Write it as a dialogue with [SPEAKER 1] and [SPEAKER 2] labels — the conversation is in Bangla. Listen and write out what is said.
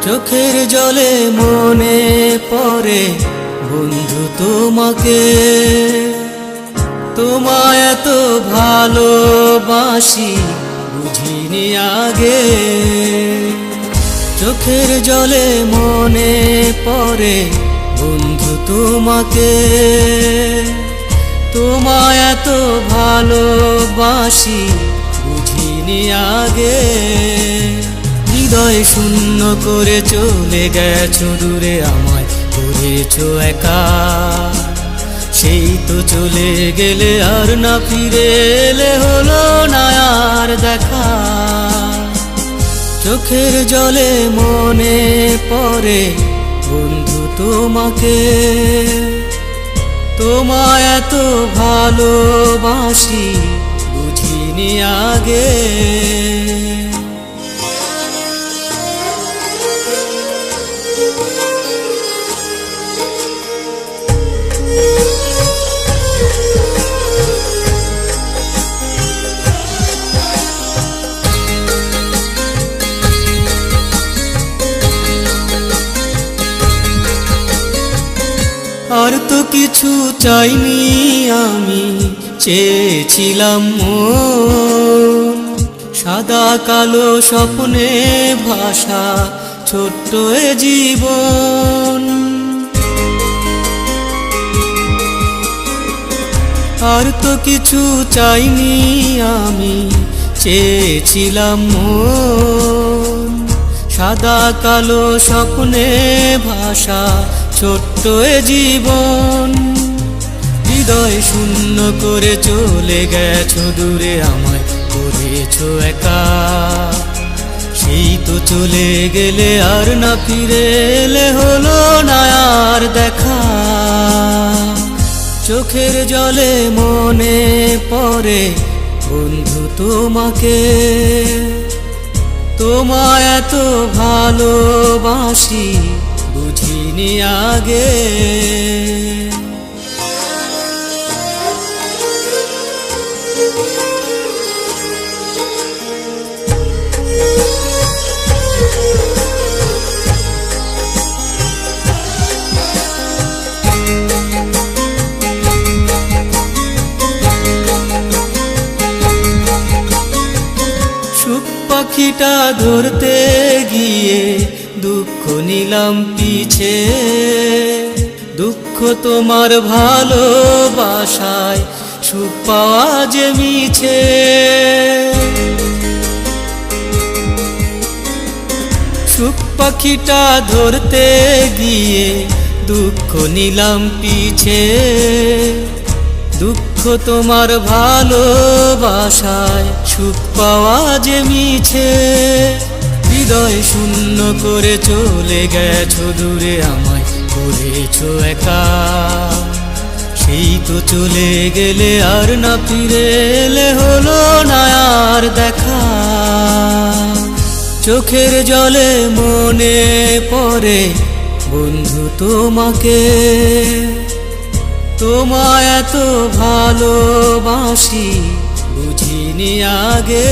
[SPEAKER 1] চোখের জলে মনে পড়ে বন্ধু তোমাকে, তোমায় এত ভালোবাসি বুঝিনি আগে। চোখের জলে মনে পড়ে বন্ধু তোমাকে, তোমায় এত ভালোবাসি বুঝিনি আগে। হৃদয় শূন্য করে চলে গেছো দূরে, আমায় করেছো একা। সেই তো চলে গেলে আর না ফিরে এলে, হলো না আর দেখা। চোখের জলে মনে পড়ে বন্ধু তোমাকে, তোমায় এত ভালোবাসি বুঝিনি আগে। আর তো কিছু চাইনি আমি, চেয়েছিলাম মন। সাদা কালো স্বপ্নে ভাষা ছোট্ট এ জীবন। আর তো কিছু চাইনি আমি, চেয়েছিলাম মন। সাদা কালো স্বপ্নে ভাষা ছোট্ট এ জীবন। হৃদয় শূন্য করে চলে গেছো দূরে, আমায় করেছো একা। সেই তো চলে গেলে আর না ফিরে এলে, হলো না আর দেখা। চোখের জলে মনে পড়ে বন্ধু তোমাকে, তোমায় এত ভালোবাসি বুঝিনি আগে। সুখ পাখিটা ধরতে গিয়ে দুঃখ নিলাম পিছে। দুঃখ তোমার ভালোবাসায়, সুখ পাওয়া যে মিছে। সুখ পাখিটা ধরতে গিয়ে দুঃখ নিলাম পিছে। দুঃখ তোমার ভালোবাসায়, সুখ পাওয়া যে মিছে। হৃদয় শূন্য করে চলে গেছো দূরে, আমায় করেছো একা। সেই তো চলে গেলে আর না ফিরে এলে, হলো না আর দেখা। চোখের জলে মনে পড়ে বন্ধু তোমাকে, তোমায় এত ভালোবাসি বুঝিনি আগে।